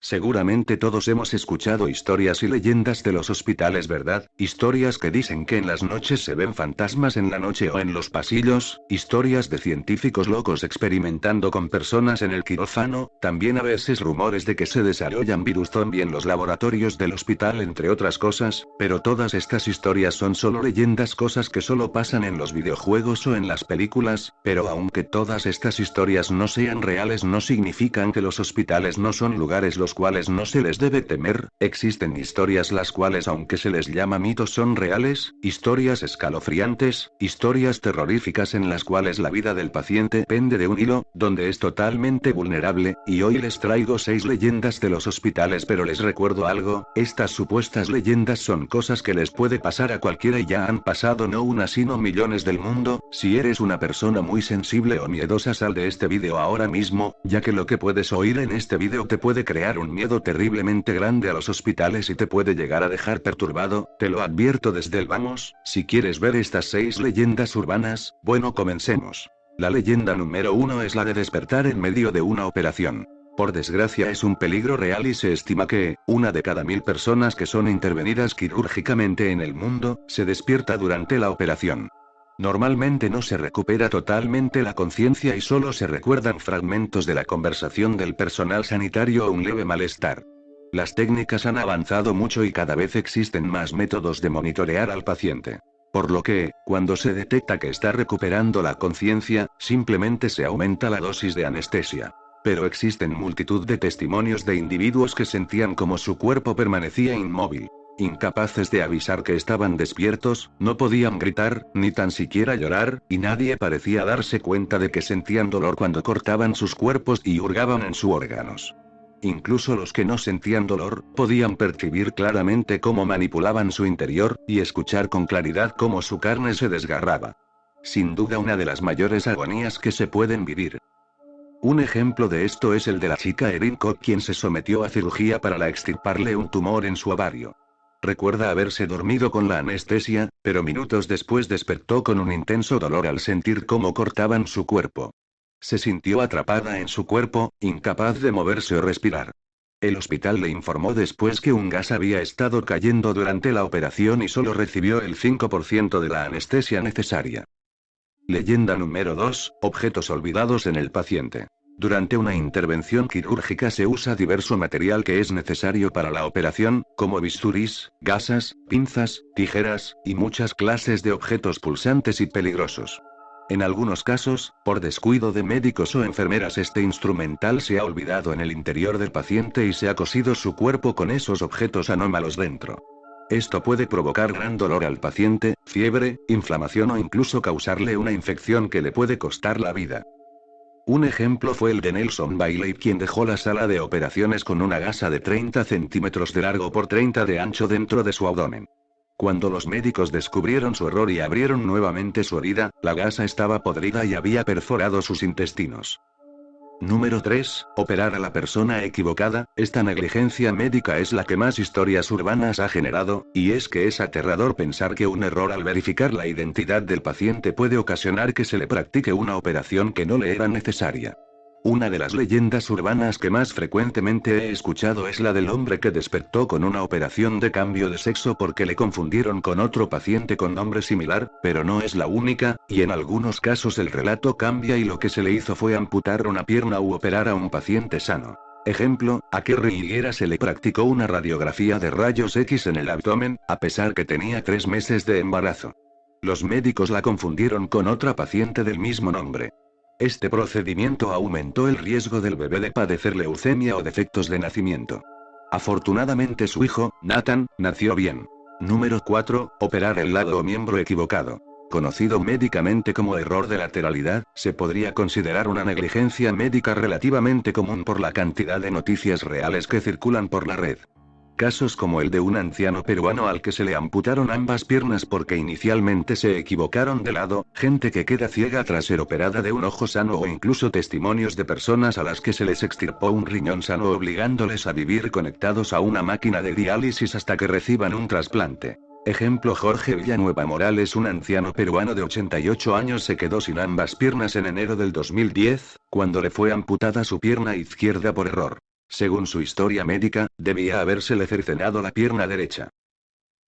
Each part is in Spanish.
Seguramente todos hemos escuchado historias y leyendas de los hospitales, ¿verdad? Historias que dicen que en las noches se ven fantasmas en la noche o en los pasillos, historias de científicos locos experimentando con personas en el quirófano, también a veces rumores de que se desarrollan virus zombie en los laboratorios del hospital, entre otras cosas, pero todas estas historias son solo leyendas, cosas que solo pasan en los videojuegos o en las películas, pero aunque todas estas historias no sean reales, no significan que los hospitales no son lugares los cuales no se les debe temer. Existen historias las cuales, aunque se les llama mitos, son reales, historias escalofriantes, historias terroríficas en las cuales la vida del paciente pende de un hilo, donde es totalmente vulnerable, y hoy les traigo 6 leyendas de los hospitales. Pero les recuerdo algo, estas supuestas leyendas son cosas que les puede pasar a cualquiera y ya han pasado no una sino millones del mundo. Si eres una persona muy sensible o miedosa, sal de este video ahora mismo, ya que lo que puedes oír en este video te puede crear un miedo terriblemente grande a los hospitales y te puede llegar a dejar perturbado, te lo advierto desde el vamos. Si quieres ver estas 6 leyendas urbanas, bueno, comencemos. La leyenda número 1 es la de despertar en medio de una operación. Por desgracia es un peligro real y se estima que, una de cada 1000 personas que son intervenidas quirúrgicamente en el mundo, se despierta durante la operación. Normalmente no se recupera totalmente la conciencia y solo se recuerdan fragmentos de la conversación del personal sanitario o un leve malestar. Las técnicas han avanzado mucho y cada vez existen más métodos de monitorear al paciente. Por lo que, cuando se detecta que está recuperando la conciencia, simplemente se aumenta la dosis de anestesia. Pero existen multitud de testimonios de individuos que sentían como su cuerpo permanecía inmóvil. Incapaces de avisar que estaban despiertos, no podían gritar, ni tan siquiera llorar, y nadie parecía darse cuenta de que sentían dolor cuando cortaban sus cuerpos y hurgaban en sus órganos. Incluso los que no sentían dolor, podían percibir claramente cómo manipulaban su interior, y escuchar con claridad cómo su carne se desgarraba. Sin duda una de las mayores agonías que se pueden vivir. Un ejemplo de esto es el de la chica Erin Koch, quien se sometió a cirugía para extirparle un tumor en su ovario. Recuerda haberse dormido con la anestesia, pero minutos después despertó con un intenso dolor al sentir cómo cortaban su cuerpo. Se sintió atrapada en su cuerpo, incapaz de moverse o respirar. El hospital le informó después que un gas había estado cayendo durante la operación y solo recibió el 5% de la anestesia necesaria. Leyenda número 2, objetos olvidados en el paciente. Durante una intervención quirúrgica se usa diverso material que es necesario para la operación, como bisturís, gasas, pinzas, tijeras, y muchas clases de objetos pulsantes y peligrosos. En algunos casos, por descuido de médicos o enfermeras, este instrumental se ha olvidado en el interior del paciente y se ha cosido su cuerpo con esos objetos anómalos dentro. Esto puede provocar gran dolor al paciente, fiebre, inflamación o incluso causarle una infección que le puede costar la vida. Un ejemplo fue el de Nelson Bailey, quien dejó la sala de operaciones con una gasa de 30 centímetros de largo por 30 de ancho dentro de su abdomen. Cuando los médicos descubrieron su error y abrieron nuevamente su herida, la gasa estaba podrida y había perforado sus intestinos. Número 3. Operar a la persona equivocada. Esta negligencia médica es la que más historias urbanas ha generado, y es que es aterrador pensar que un error al verificar la identidad del paciente puede ocasionar que se le practique una operación que no le era necesaria. Una de las leyendas urbanas que más frecuentemente he escuchado es la del hombre que despertó con una operación de cambio de sexo porque le confundieron con otro paciente con nombre similar, pero no es la única, y en algunos casos el relato cambia y lo que se le hizo fue amputar una pierna u operar a un paciente sano. Ejemplo, a Kerry Higuera se le practicó una radiografía de rayos X en el abdomen, a pesar que tenía 3 meses de embarazo. Los médicos la confundieron con otra paciente del mismo nombre. Este procedimiento aumentó el riesgo del bebé de padecer leucemia o defectos de nacimiento. Afortunadamente su hijo, Nathan, nació bien. Número 4. Operar el lado o miembro equivocado. Conocido médicamente como error de lateralidad, se podría considerar una negligencia médica relativamente común por la cantidad de noticias reales que circulan por la red. Casos como el de un anciano peruano al que se le amputaron ambas piernas porque inicialmente se equivocaron de lado, gente que queda ciega tras ser operada de un ojo sano o incluso testimonios de personas a las que se les extirpó un riñón sano obligándoles a vivir conectados a una máquina de diálisis hasta que reciban un trasplante. Ejemplo: Jorge Villanueva Morales, un anciano peruano de 88 años, se quedó sin ambas piernas en enero del 2010, cuando le fue amputada su pierna izquierda por error. Según su historia médica, debía habérsele cercenado la pierna derecha.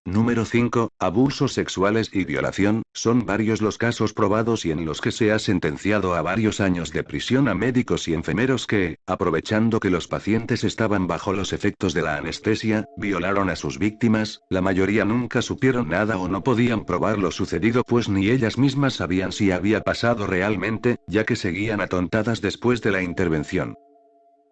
Número 5. Abusos sexuales y violación. Son varios los casos probados y en los que se ha sentenciado a varios años de prisión a médicos y enfermeros que, aprovechando que los pacientes estaban bajo los efectos de la anestesia, violaron a sus víctimas. La mayoría nunca supieron nada o no podían probar lo sucedido, pues ni ellas mismas sabían si había pasado realmente, ya que seguían atontadas después de la intervención.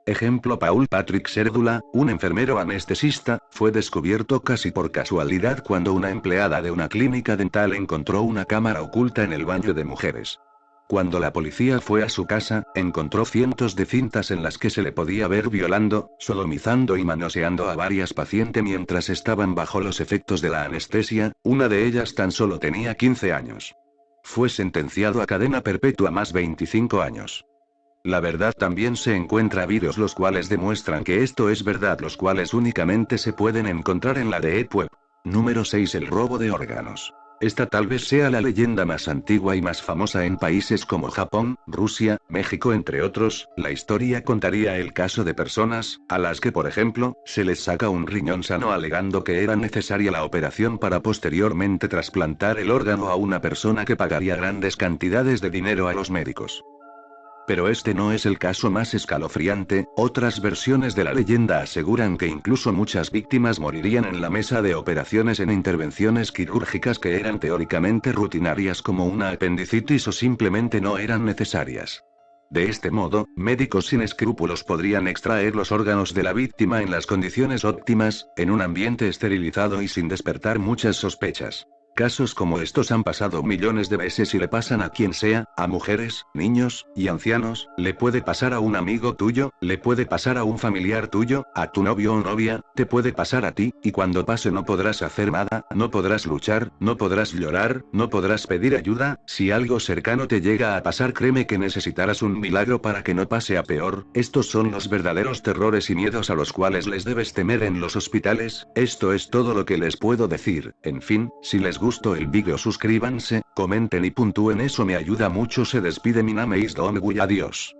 Ejemplo: Paul Patrick Sérdula, un enfermero anestesista, fue descubierto casi por casualidad cuando una empleada de una clínica dental encontró una cámara oculta en el baño de mujeres. Cuando la policía fue a su casa, encontró cientos de cintas en las que se le podía ver violando, sodomizando y manoseando a varias pacientes mientras estaban bajo los efectos de la anestesia. Una de ellas tan solo tenía 15 años. Fue sentenciado a cadena perpetua más 25 años. La verdad, también se encuentra vídeos los cuales demuestran que esto es verdad, los cuales únicamente se pueden encontrar en la Deep Web. Número 6. El robo de órganos. Esta tal vez sea la leyenda más antigua y más famosa en países como Japón, Rusia, México entre otros. La historia contaría el caso de personas, a las que por ejemplo, se les saca un riñón sano alegando que era necesaria la operación para posteriormente trasplantar el órgano a una persona que pagaría grandes cantidades de dinero a los médicos. Pero este no es el caso más escalofriante. Otras versiones de la leyenda aseguran que incluso muchas víctimas morirían en la mesa de operaciones en intervenciones quirúrgicas que eran teóricamente rutinarias, como una apendicitis, o simplemente no eran necesarias. De este modo, médicos sin escrúpulos podrían extraer los órganos de la víctima en las condiciones óptimas, en un ambiente esterilizado y sin despertar muchas sospechas. Casos como estos han pasado millones de veces y le pasan a quien sea, a mujeres, niños, y ancianos. Le puede pasar a un amigo tuyo, le puede pasar a un familiar tuyo, a tu novio o novia, te puede pasar a ti, y cuando pase no podrás hacer nada, no podrás luchar, no podrás llorar, no podrás pedir ayuda. Si algo cercano te llega a pasar, créeme que necesitarás un milagro para que no pase a peor. Estos son los verdaderos terrores y miedos a los cuales les debes temer en los hospitales. Esto es todo lo que les puedo decir. En fin, si les gustó el vídeo, suscríbanse, comenten y puntúen, eso me ayuda mucho. Se despide Miname Is Dongui, adiós.